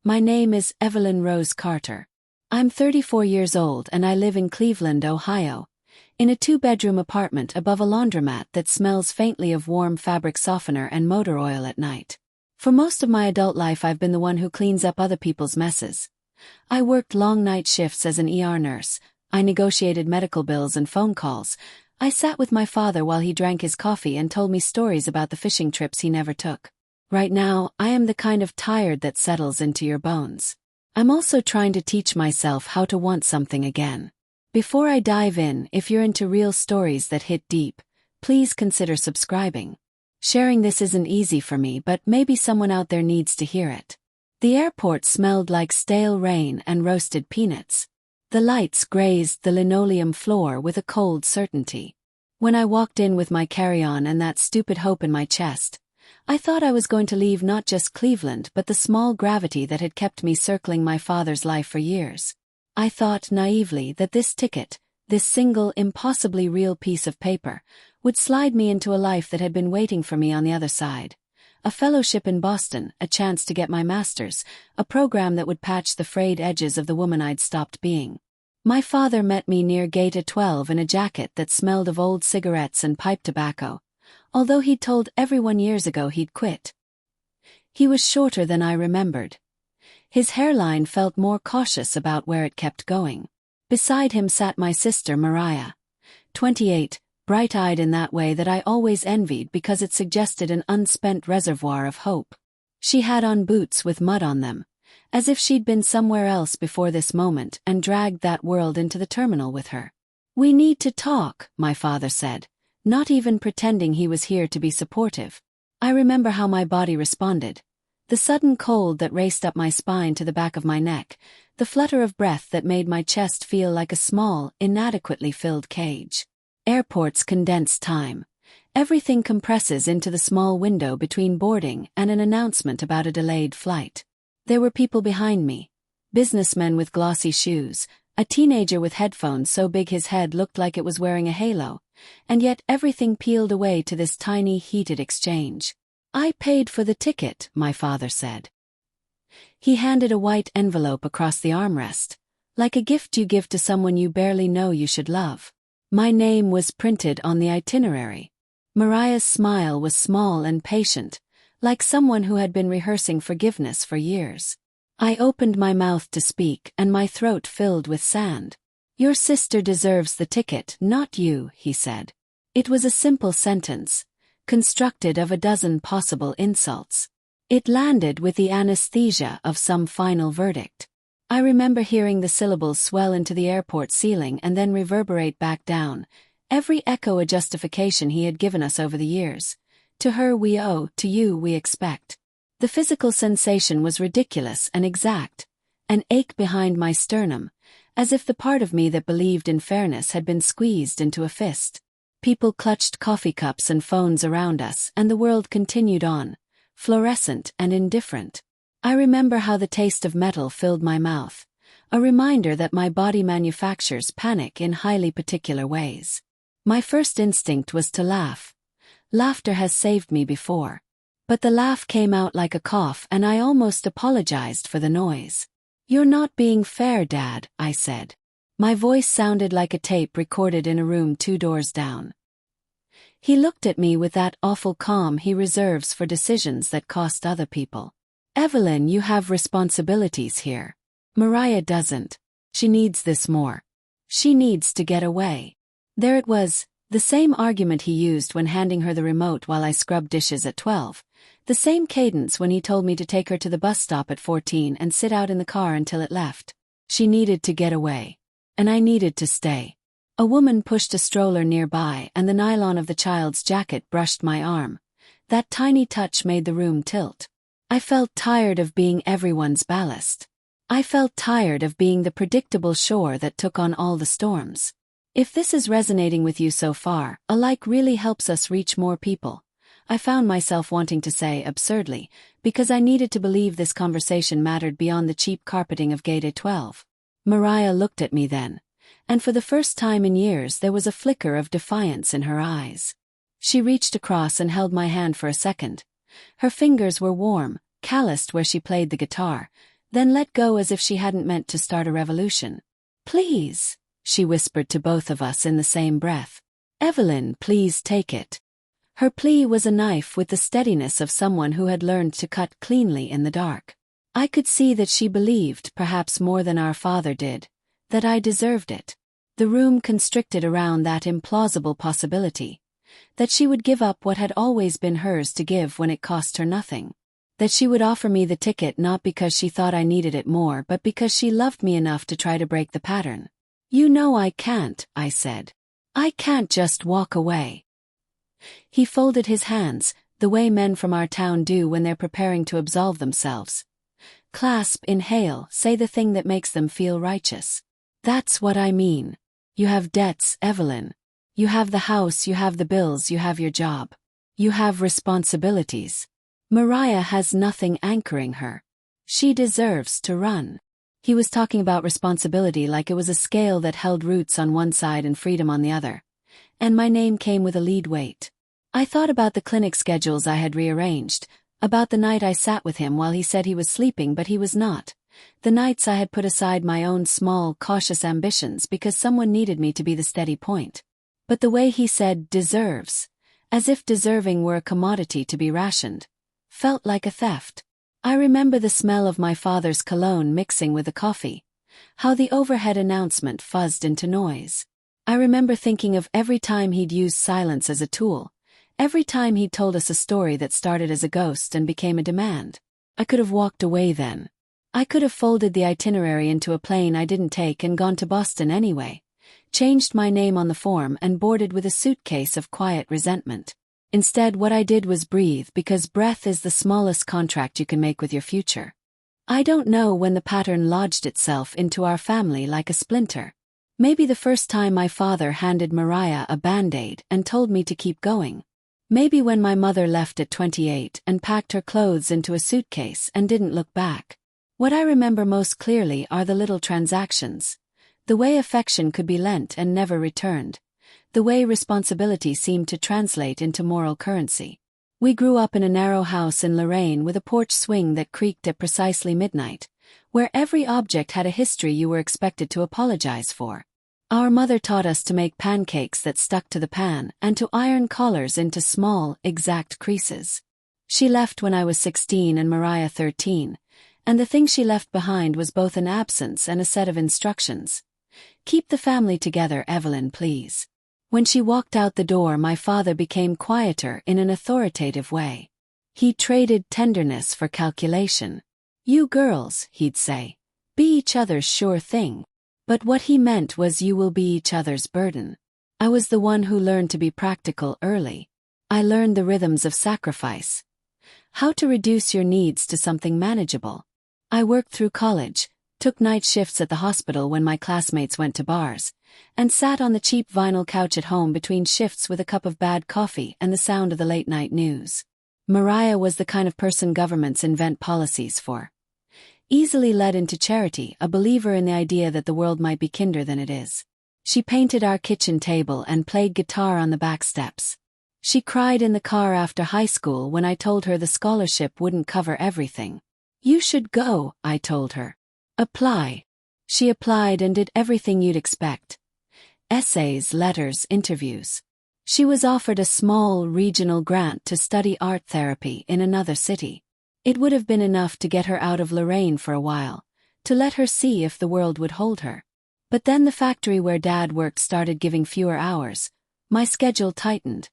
My name is Evelyn Rose Carter. I'm 34 years old and I live in Cleveland, Ohio, in a 2-bedroom apartment above a laundromat that smells faintly of warm fabric softener and motor oil at night. For most of my adult life I've been the one who cleans up other people's messes. I worked long night shifts as an ER nurse, I negotiated medical bills and phone calls, I sat with my father while he drank his coffee and told me stories about the fishing trips he never took. Right now, I am the kind of tired that settles into your bones. I'm also trying to teach myself how to want something again. Before I dive in, if you're into real stories that hit deep, please consider subscribing. Sharing this isn't easy for me, but maybe someone out there needs to hear it. The airport smelled like stale rain and roasted peanuts. The lights grazed the linoleum floor with a cold certainty. When I walked in with my carry-on and that stupid hope in my chest, I thought I was going to leave not just Cleveland but the small gravity that had kept me circling my father's life for years. I thought naively that this ticket, this single impossibly real piece of paper, would slide me into a life that had been waiting for me on the other side. A fellowship in Boston, a chance to get my master's, a program that would patch the frayed edges of the woman I'd stopped being. My father met me near Gate 12 in a jacket that smelled of old cigarettes and pipe tobacco, although he'd told everyone years ago he'd quit. He was shorter than I remembered. His hairline felt more cautious about where it kept going. Beside him sat my sister Mariah, 28, bright-eyed in that way that I always envied because it suggested an unspent reservoir of hope. She had on boots with mud on them, as if she'd been somewhere else before this moment and dragged that world into the terminal with her. "We need to talk," my father said, not even pretending he was here to be supportive. I remember how my body responded. The sudden cold that raced up my spine to the back of my neck, the flutter of breath that made my chest feel like a small, inadequately filled cage. Airports condense time. Everything compresses into the small window between boarding and an announcement about a delayed flight. There were people behind me. Businessmen with glossy shoes, a teenager with headphones so big his head looked like it was wearing a halo, and yet everything peeled away to this tiny heated exchange. "I paid for the ticket," my father said. He handed a white envelope across the armrest, like a gift you give to someone you barely know you should love. My name was printed on the itinerary. Mariah's smile was small and patient, like someone who had been rehearsing forgiveness for years. I opened my mouth to speak and my throat filled with sand. "Your sister deserves the ticket, not you," he said. It was a simple sentence, constructed of a dozen possible insults. It landed with the anesthesia of some final verdict. I remember hearing the syllables swell into the airport ceiling and then reverberate back down, every echo a justification he had given us over the years. To her we owe, to you we expect. The physical sensation was ridiculous and exact, an ache behind my sternum, as if the part of me that believed in fairness had been squeezed into a fist. People clutched coffee cups and phones around us, and the world continued on, fluorescent and indifferent. I remember how the taste of metal filled my mouth, a reminder that my body manufactures panic in highly particular ways. My first instinct was to laugh. Laughter has saved me before. But the laugh came out like a cough and I almost apologized for the noise. "You're not being fair, Dad," I said. My voice sounded like a tape recorded in a room 2 doors down. He looked at me with that awful calm he reserves for decisions that cost other people. "Evelyn, you have responsibilities here. Mariah doesn't. She needs this more. She needs to get away." There it was, the same argument he used when handing her the remote while I scrubbed dishes at 12. The same cadence when he told me to take her to the bus stop at 14 and sit out in the car until it left. She needed to get away. And I needed to stay. A woman pushed a stroller nearby and the nylon of the child's jacket brushed my arm. That tiny touch made the room tilt. I felt tired of being everyone's ballast. I felt tired of being the predictable shore that took on all the storms. If this is resonating with you so far, a like really helps us reach more people. I found myself wanting to say absurdly, because I needed to believe this conversation mattered beyond the cheap carpeting of Gate 12. Mariah looked at me then, and for the first time in years there was a flicker of defiance in her eyes. She reached across and held my hand for a second. Her fingers were warm, calloused where she played the guitar, then let go as if she hadn't meant to start a revolution. "Please," she whispered to both of us in the same breath. "Evelyn, please take it." Her plea was a knife with the steadiness of someone who had learned to cut cleanly in the dark. I could see that she believed, perhaps more than our father did, that I deserved it. The room constricted around that implausible possibility, that she would give up what had always been hers to give when it cost her nothing. That she would offer me the ticket not because she thought I needed it more but because she loved me enough to try to break the pattern. "You know I can't," I said. "I can't just walk away." He folded his hands, the way men from our town do when they're preparing to absolve themselves. Clasp, inhale, say the thing that makes them feel righteous. "That's what I mean. You have debts, Evelyn. You have the house, you have the bills, you have your job. You have responsibilities. Mariah has nothing anchoring her. She deserves to run." He was talking about responsibility like it was a scale that held roots on one side and freedom on the other. And my name came with a lead weight. I thought about the clinic schedules I had rearranged, about the night I sat with him while he said he was sleeping but he was not, the nights I had put aside my own small, cautious ambitions because someone needed me to be the steady point. But the way he said "deserves," as if deserving were a commodity to be rationed, felt like a theft. I remember the smell of my father's cologne mixing with the coffee, how the overhead announcement fuzzed into noise. I remember thinking of every time he'd used silence as a tool, every time he'd told us a story that started as a ghost and became a demand. I could have walked away then. I could have folded the itinerary into a plane I didn't take and gone to Boston anyway, changed my name on the form and boarded with a suitcase of quiet resentment. Instead, what I did was breathe because breath is the smallest contract you can make with your future. I don't know when the pattern lodged itself into our family like a splinter. Maybe the first time my father handed Mariah a Band-Aid and told me to keep going. Maybe when my mother left at 28 and packed her clothes into a suitcase and didn't look back. What I remember most clearly are the little transactions. The way affection could be lent and never returned. The way responsibility seemed to translate into moral currency. We grew up in a narrow house in Lorraine with a porch swing that creaked at precisely midnight, where every object had a history you were expected to apologize for. Our mother taught us to make pancakes that stuck to the pan and to iron collars into small, exact creases. She left when I was 16 and Mariah 13, and the thing she left behind was both an absence and a set of instructions. "Keep the family together, Evelyn, please." When she walked out the door, my father became quieter in an authoritative way. He traded tenderness for calculation. "You girls," he'd say, "be each other's sure thing." But what he meant was you will be each other's burden. I was the one who learned to be practical early. I learned the rhythms of sacrifice. How to reduce your needs to something manageable. I worked through college, took night shifts at the hospital when my classmates went to bars, and sat on the cheap vinyl couch at home between shifts with a cup of bad coffee and the sound of the late-night news. Mariah was the kind of person governments invent policies for. Easily led into charity, a believer in the idea that the world might be kinder than it is. She painted our kitchen table and played guitar on the back steps. She cried in the car after high school when I told her the scholarship wouldn't cover everything. "You should go," I told her. "Apply." She applied and did everything you'd expect. Essays, letters, interviews. She was offered a small regional grant to study art therapy in another city. It would have been enough to get her out of Lorraine for a while, to let her see if the world would hold her. But then the factory where Dad worked started giving fewer hours, my schedule tightened,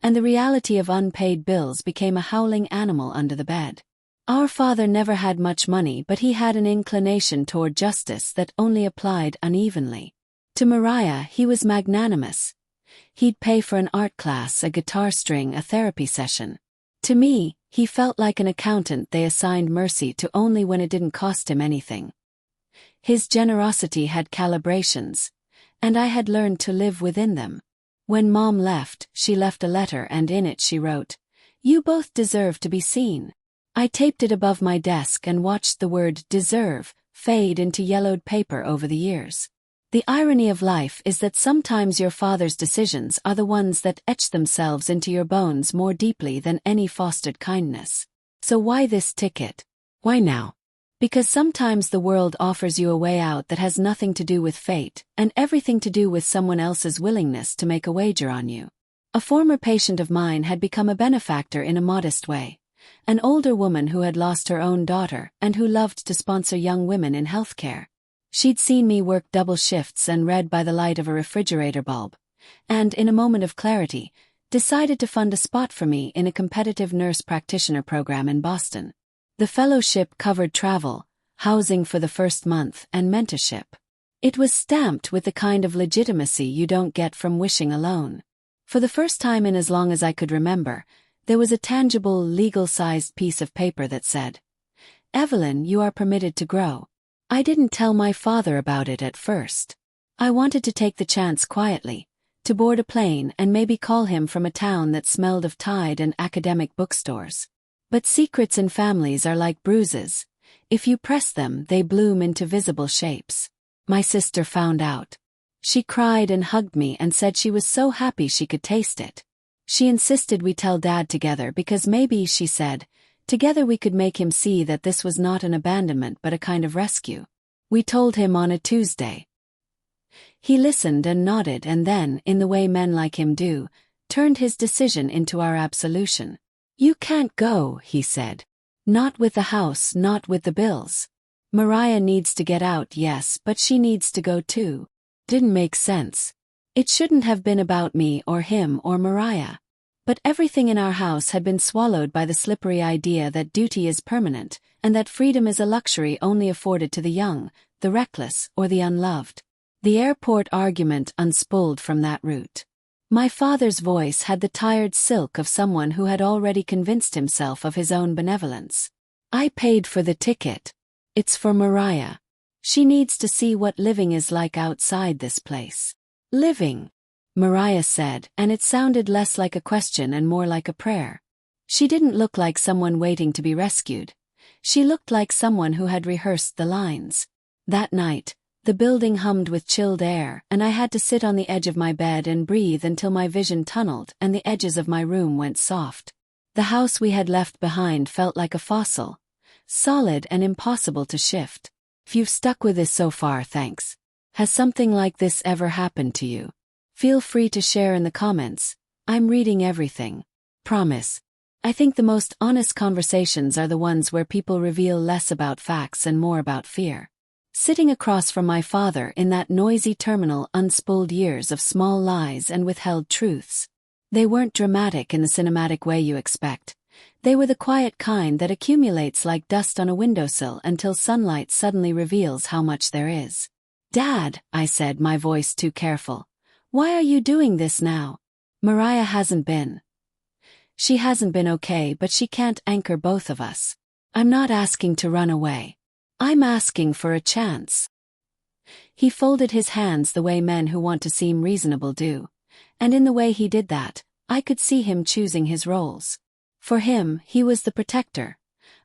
and the reality of unpaid bills became a howling animal under the bed. Our father never had much money, but he had an inclination toward justice that only applied unevenly. To Mariah, he was magnanimous. He'd pay for an art class, a guitar string, a therapy session. To me, he felt like an accountant they assigned mercy to only when it didn't cost him anything. His generosity had calibrations, and I had learned to live within them. When Mom left, she left a letter and in it she wrote, "You both deserve to be seen." I taped it above my desk and watched the word deserve fade into yellowed paper over the years. The irony of life is that sometimes your father's decisions are the ones that etch themselves into your bones more deeply than any fostered kindness. So why this ticket? Why now? Because sometimes the world offers you a way out that has nothing to do with fate, and everything to do with someone else's willingness to make a wager on you. A former patient of mine had become a benefactor in a modest way. An older woman who had lost her own daughter and who loved to sponsor young women in healthcare. She'd seen me work double shifts and read by the light of a refrigerator bulb, and, in a moment of clarity, decided to fund a spot for me in a competitive nurse practitioner program in Boston. The fellowship covered travel, housing for the first month, and mentorship. It was stamped with the kind of legitimacy you don't get from wishing alone. For the first time in as long as I could remember, there was a tangible, legal-sized piece of paper that said, "Evelyn, you are permitted to grow." I didn't tell my father about it at first. I wanted to take the chance quietly, to board a plane and maybe call him from a town that smelled of Tide and academic bookstores. But secrets in families are like bruises. If you press them, they bloom into visible shapes. My sister found out. She cried and hugged me and said she was so happy she could taste it. She insisted we tell Dad together because maybe, she said, together we could make him see that this was not an abandonment but a kind of rescue. We told him on a Tuesday. He listened and nodded and then, in the way men like him do, turned his decision into our absolution. "You can't go," he said. "Not with the house, not with the bills. Mariah needs to get out, yes, but she needs to go too." Didn't make sense. It shouldn't have been about me or him or Mariah. But everything in our house had been swallowed by the slippery idea that duty is permanent, and that freedom is a luxury only afforded to the young, the reckless, or the unloved. The airport argument unspooled from that root. My father's voice had the tired silk of someone who had already convinced himself of his own benevolence. "I paid for the ticket. It's for Mariah. She needs to see what living is like outside this place." "Living," Mariah said, and it sounded less like a question and more like a prayer. She didn't look like someone waiting to be rescued. She looked like someone who had rehearsed the lines. That night, the building hummed with chilled air, and I had to sit on the edge of my bed and breathe until my vision tunneled and the edges of my room went soft. The house we had left behind felt like a fossil, solid and impossible to shift. If you've stuck with this so far, thanks. Has something like this ever happened to you? Feel free to share in the comments. I'm reading everything. Promise. I think the most honest conversations are the ones where people reveal less about facts and more about fear. Sitting across from my father in that noisy terminal unspooled years of small lies and withheld truths. They weren't dramatic in the cinematic way you expect. They were the quiet kind that accumulates like dust on a windowsill until sunlight suddenly reveals how much there is. "Dad," I said, my voice too careful. "Why are you doing this now? Mariah hasn't been. She hasn't been okay, but she can't anchor both of us. I'm not asking to run away. I'm asking for a chance." He folded his hands the way men who want to seem reasonable do, and in the way he did that, I could see him choosing his roles. For him, he was the protector,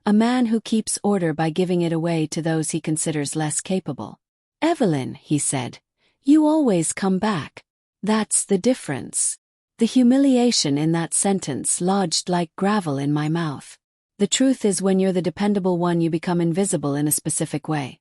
a man who keeps order by giving it away to those he considers less capable. "Evelyn," he said, "you always come back. That's the difference." The humiliation in that sentence lodged like gravel in my mouth. The truth is, when you're the dependable one, you become invisible in a specific way.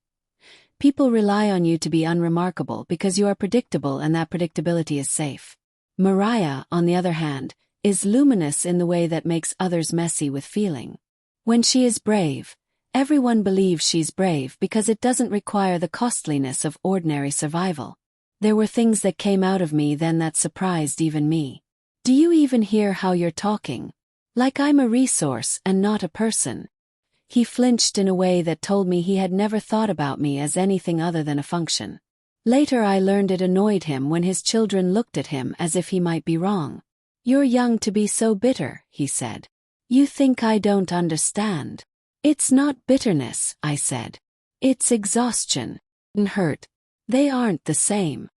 People rely on you to be unremarkable because you are predictable, and that predictability is safe. Mariah, on the other hand, is luminous in the way that makes others messy with feeling. When she is brave, everyone believes she's brave because it doesn't require the costliness of ordinary survival. There were things that came out of me then that surprised even me. "Do you even hear how you're talking? Like I'm a resource and not a person." He flinched in a way that told me he had never thought about me as anything other than a function. Later I learned it annoyed him when his children looked at him as if he might be wrong. "You're young to be so bitter," he said. "You think I don't understand." "It's not bitterness," I said. "It's exhaustion and hurt. They aren't the same."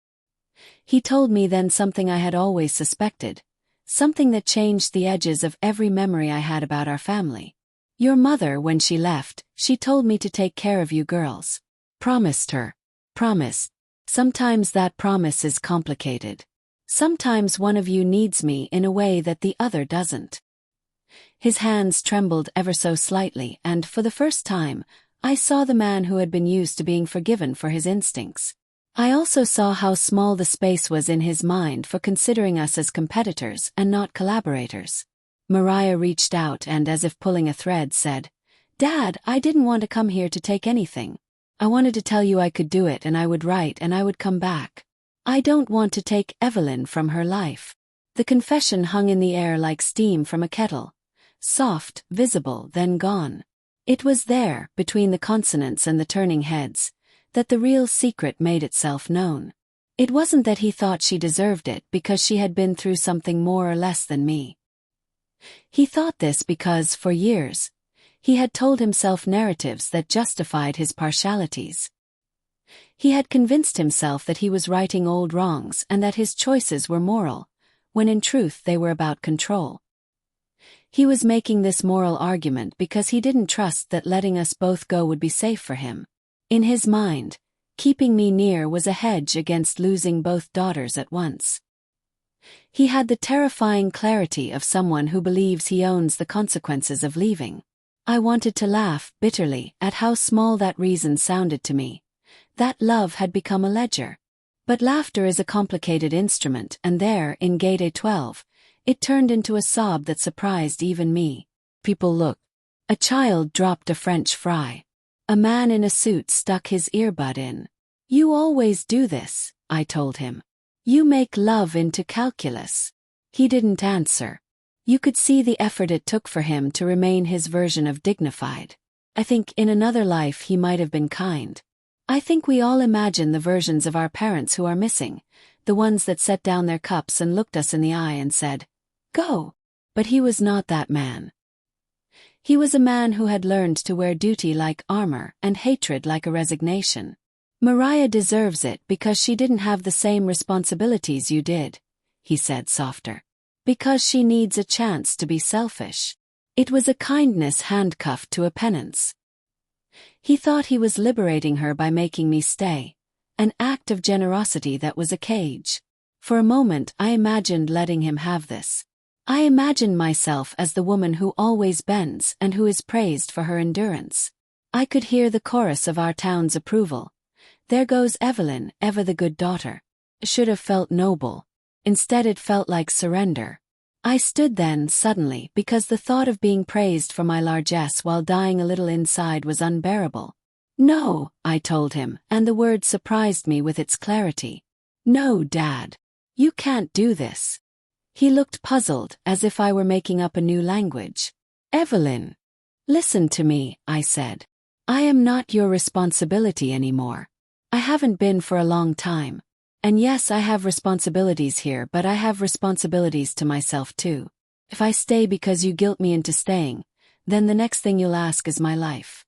He told me then something I had always suspected, something that changed the edges of every memory I had about our family. "Your mother, when she left, she told me to take care of you girls. Promised her. Promised. Sometimes that promise is complicated. Sometimes one of you needs me in a way that the other doesn't." His hands trembled ever so slightly, and for the first time, I saw the man who had been used to being forgiven for his instincts. I also saw how small the space was in his mind for considering us as competitors and not collaborators. Mariah reached out and, as if pulling a thread, said, "Dad, I didn't want to come here to take anything. I wanted to tell you I could do it and I would write and I would come back. I don't want to take Evelyn from her life." The confession hung in the air like steam from a kettle. Soft, visible, then gone. It was there, between the consonants and the turning heads, that the real secret made itself known. It wasn't that he thought she deserved it because she had been through something more or less than me. He thought this because, for years, he had told himself narratives that justified his partialities. He had convinced himself that he was righting old wrongs and that his choices were moral, when in truth they were about control. He was making this moral argument because he didn't trust that letting us both go would be safe for him. In his mind, keeping me near was a hedge against losing both daughters at once. He had the terrifying clarity of someone who believes he owns the consequences of leaving. I wanted to laugh bitterly at how small that reason sounded to me. That love had become a ledger. But laughter is a complicated instrument, and there, in Gate A12, it turned into a sob that surprised even me. People looked. A child dropped a French fry. A man in a suit stuck his earbud in. "You always do this," I told him. "You make love into calculus." He didn't answer. You could see the effort it took for him to remain his version of dignified. I think in another life he might have been kind. I think we all imagine the versions of our parents who are missing, the ones that set down their cups and looked us in the eye and said, "Go." But he was not that man. He was a man who had learned to wear duty like armor and hatred like a resignation. "Mariah deserves it because she didn't have the same responsibilities you did," he said softer. "Because she needs a chance to be selfish." It was a kindness handcuffed to a penance. He thought he was liberating her by making me stay, an act of generosity that was a cage. For a moment I imagined letting him have this. I imagined myself as the woman who always bends and who is praised for her endurance. I could hear the chorus of our town's approval. "There goes Evelyn, ever the good daughter." It should have felt noble. Instead it felt like surrender. I stood then, suddenly, because the thought of being praised for my largesse while dying a little inside was unbearable. "No," I told him, and the word surprised me with its clarity. "No, Dad. You can't do this." He looked puzzled, as if I were making up a new language. "Evelyn. Listen to me," I said. "I am not your responsibility anymore. I haven't been for a long time. And yes, I have responsibilities here, but I have responsibilities to myself too. If I stay because you guilt me into staying, then the next thing you'll ask is my life.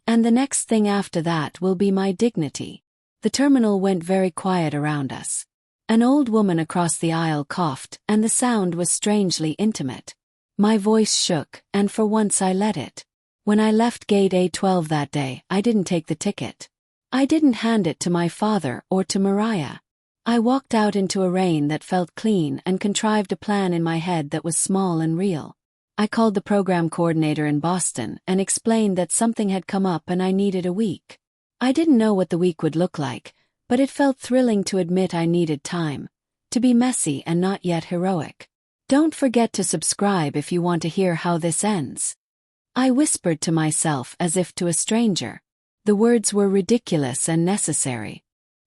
And the next thing after that will be my dignity." The terminal went very quiet around us. An old woman across the aisle coughed, and the sound was strangely intimate. My voice shook, and for once I let it. When I left Gate A12 that day, I didn't take the ticket. I didn't hand it to my father or to Mariah. I walked out into a rain that felt clean and contrived a plan in my head that was small and real. I called the program coordinator in Boston and explained that something had come up and I needed a week. I didn't know what the week would look like, but it felt thrilling to admit I needed time, to be messy and not yet heroic. "Don't forget to subscribe if you want to hear how this ends." I whispered to myself as if to a stranger. The words were ridiculous and necessary.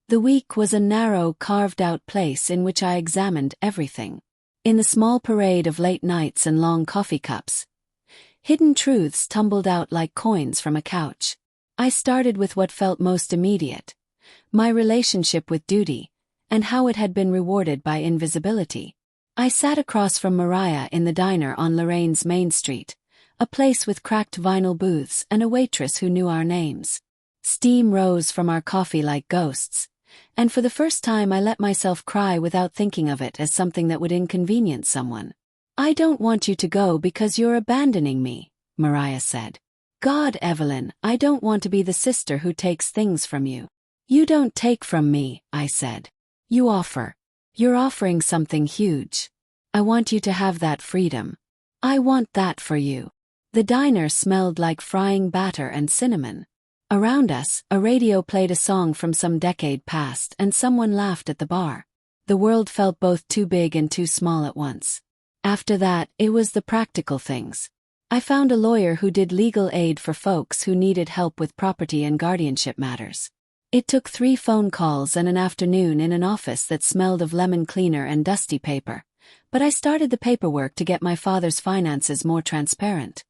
The week was a narrow, carved-out place in which I examined everything. In the small parade of late nights and long coffee cups, hidden truths tumbled out like coins from a couch. I started with what felt most immediate: my relationship with duty, and how it had been rewarded by invisibility. I sat across from Mariah in the diner on Lorraine's Main Street, a place with cracked vinyl booths and a waitress who knew our names. Steam rose from our coffee like ghosts, and for the first time I let myself cry without thinking of it as something that would inconvenience someone. "I don't want you to go because you're abandoning me," Mariah said. "God, Evelyn, I don't want to be the sister who takes things from you." "You don't take from me," I said. "You offer. You're offering something huge. I want you to have that freedom. I want that for you." The diner smelled like frying batter and cinnamon. Around us, a radio played a song from some decade past and someone laughed at the bar. The world felt both too big and too small at once. After that, it was the practical things. I found a lawyer who did legal aid for folks who needed help with property and guardianship matters. It took 3 phone calls and an afternoon in an office that smelled of lemon cleaner and dusty paper, but I started the paperwork to get my father's finances more transparent.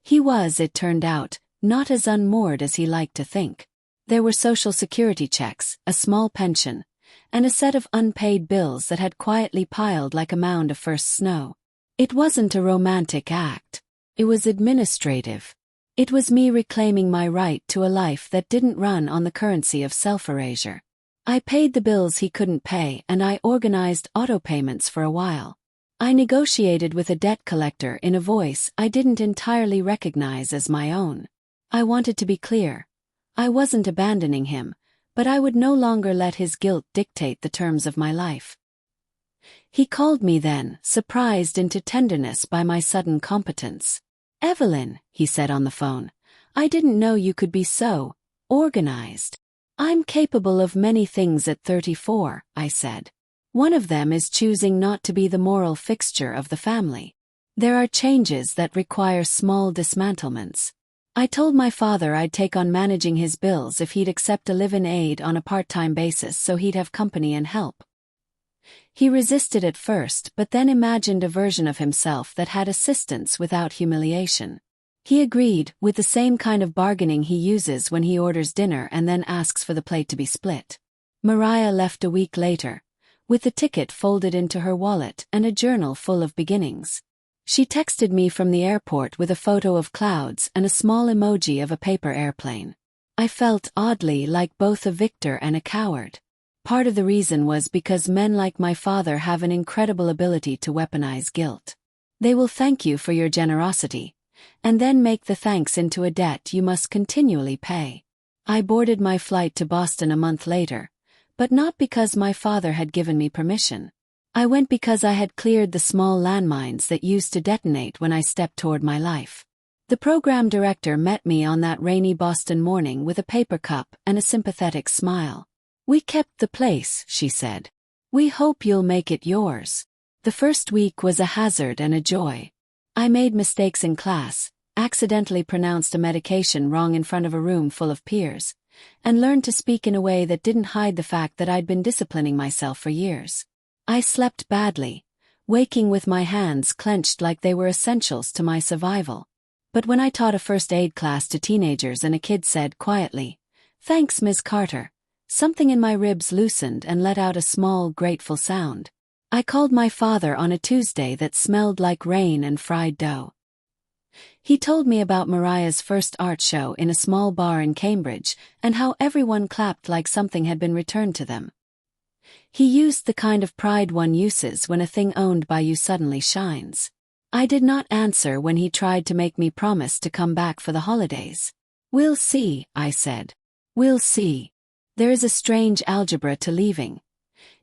He was, it turned out, not as unmoored as he liked to think. There were Social Security checks, a small pension, and a set of unpaid bills that had quietly piled like a mound of first snow. It wasn't a romantic act. It was administrative. It was me reclaiming my right to a life that didn't run on the currency of self-erasure. I paid the bills he couldn't pay and I organized auto payments for a while. I negotiated with a debt collector in a voice I didn't entirely recognize as my own. I wanted to be clear. I wasn't abandoning him, but I would no longer let his guilt dictate the terms of my life. He called me then, surprised into tenderness by my sudden competence. "Evelyn," he said on the phone, "I didn't know you could be so organized." "I'm capable of many things at 34, I said. "One of them is choosing not to be the moral fixture of the family. There are changes that require small dismantlements." I told my father I'd take on managing his bills if he'd accept a live-in aid on a part-time basis so he'd have company and help. He resisted at first but then imagined a version of himself that had assistance without humiliation. He agreed, with the same kind of bargaining he uses when he orders dinner and then asks for the plate to be split. Mariah left a week later, with the ticket folded into her wallet and a journal full of beginnings. She texted me from the airport with a photo of clouds and a small emoji of a paper airplane. I felt oddly like both a victor and a coward. Part of the reason was because men like my father have an incredible ability to weaponize guilt. They will thank you for your generosity, and then make the thanks into a debt you must continually pay. I boarded my flight to Boston a month later, but not because my father had given me permission. I went because I had cleared the small landmines that used to detonate when I stepped toward my life. The program director met me on that rainy Boston morning with a paper cup and a sympathetic smile. "We kept the place," she said. "We hope you'll make it yours." The first week was a hazard and a joy. I made mistakes in class, accidentally pronounced a medication wrong in front of a room full of peers, and learned to speak in a way that didn't hide the fact that I'd been disciplining myself for years. I slept badly, waking with my hands clenched like they were essentials to my survival. But when I taught a first aid class to teenagers and a kid said quietly, "Thanks, Ms. Carter," something in my ribs loosened and let out a small, grateful sound. I called my father on a Tuesday that smelled like rain and fried dough. He told me about Mariah's first art show in a small bar in Cambridge and how everyone clapped like something had been returned to them. He used the kind of pride one uses when a thing owned by you suddenly shines. I did not answer when he tried to make me promise to come back for the holidays. "We'll see," I said. "We'll see. There is a strange algebra to leaving.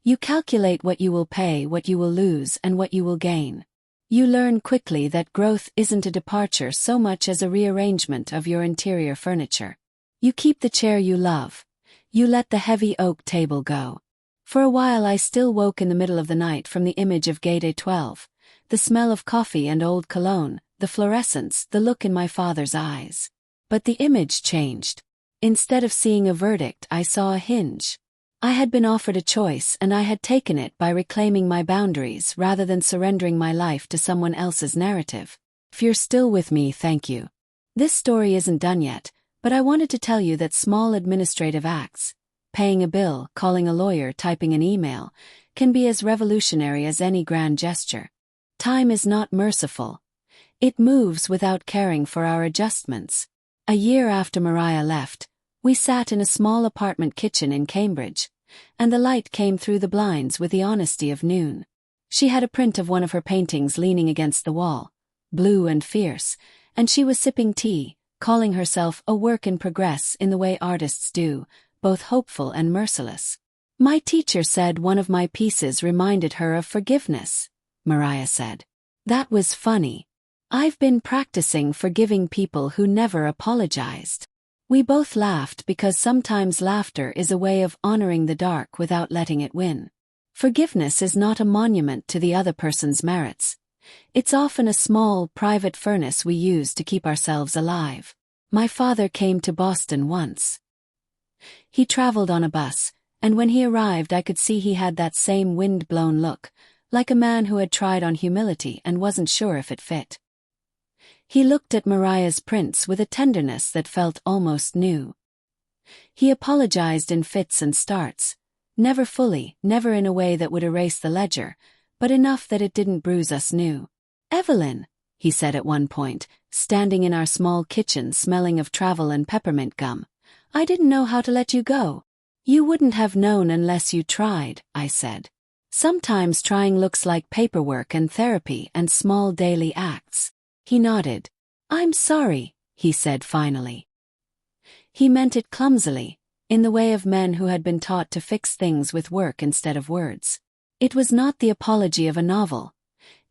You calculate what you will pay, what you will lose, and what you will gain. You learn quickly that growth isn't a departure so much as a rearrangement of your interior furniture. You keep the chair you love. You let the heavy oak table go." For a while I still woke in the middle of the night from the image of Gate 12, the smell of coffee and old cologne, the fluorescence, the look in my father's eyes. But the image changed. Instead of seeing a verdict, I saw a hinge. I had been offered a choice and I had taken it by reclaiming my boundaries rather than surrendering my life to someone else's narrative. If you're still with me, thank you. This story isn't done yet, but I wanted to tell you that small administrative acts, paying a bill, calling a lawyer, typing an email, can be as revolutionary as any grand gesture. Time is not merciful. It moves without caring for our adjustments. A year after Mariah left, we sat in a small apartment kitchen in Cambridge, and the light came through the blinds with the honesty of noon. She had a print of one of her paintings leaning against the wall, blue and fierce, and she was sipping tea, calling herself a work in progress in the way artists do, both hopeful and merciless. "My teacher said one of my pieces reminded her of forgiveness," Mariah said. "That was funny. I've been practicing forgiving people who never apologized." We both laughed because sometimes laughter is a way of honoring the dark without letting it win. Forgiveness is not a monument to the other person's merits. It's often a small, private furnace we use to keep ourselves alive. My father came to Boston once. He traveled on a bus, and when he arrived I could see he had that same wind-blown look, like a man who had tried on humility and wasn't sure if it fit. He looked at Mariah's prints with a tenderness that felt almost new. He apologized in fits and starts, never fully, never in a way that would erase the ledger, but enough that it didn't bruise us new. "Evelyn," he said at one point, standing in our small kitchen smelling of travel and peppermint gum, "I didn't know how to let you go." "You wouldn't have known unless you tried," I said. "Sometimes trying looks like paperwork and therapy and small daily acts." He nodded. "I'm sorry," he said finally. He meant it clumsily, in the way of men who had been taught to fix things with work instead of words. It was not the apology of a novel.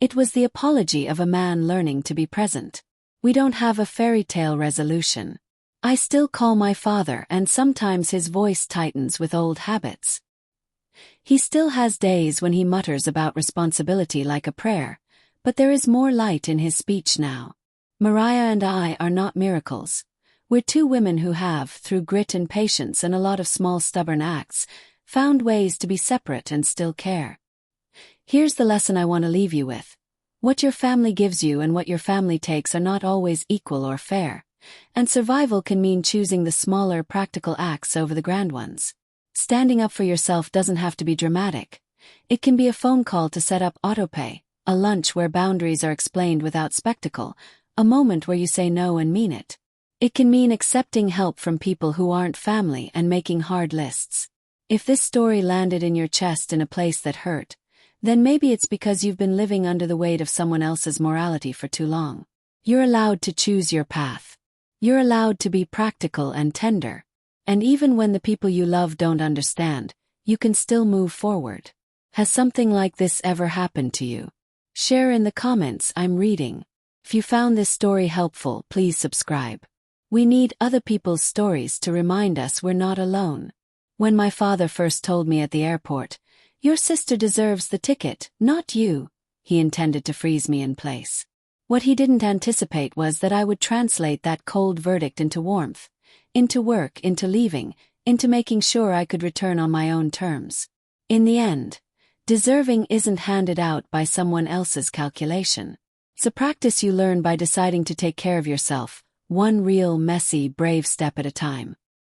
It was the apology of a man learning to be present. We don't have a fairy tale resolution. I still call my father and sometimes his voice tightens with old habits. He still has days when he mutters about responsibility like a prayer, but there is more light in his speech now. Mariah and I are not miracles. We're two women who have, through grit and patience and a lot of small stubborn acts, found ways to be separate and still care. Here's the lesson I want to leave you with. What your family gives you and what your family takes are not always equal or fair, and survival can mean choosing the smaller practical acts over the grand ones. Standing up for yourself doesn't have to be dramatic. It can be a phone call to set up autopay, a lunch where boundaries are explained without spectacle, a moment where you say no and mean it. It can mean accepting help from people who aren't family and making hard lists. If this story landed in your chest in a place that hurt, then maybe it's because you've been living under the weight of someone else's morality for too long. You're allowed to choose your path. You're allowed to be practical and tender. And even when the people you love don't understand, you can still move forward. Has something like this ever happened to you? Share in the comments. I'm reading. If you found this story helpful, please subscribe. We need other people's stories to remind us we're not alone. When my father first told me at the airport, "Your sister deserves the ticket, not you," he intended to freeze me in place. What he didn't anticipate was that I would translate that cold verdict into warmth, into work, into leaving, into making sure I could return on my own terms. In the end, deserving isn't handed out by someone else's calculation. It's a practice you learn by deciding to take care of yourself, one real, messy, brave step at a time.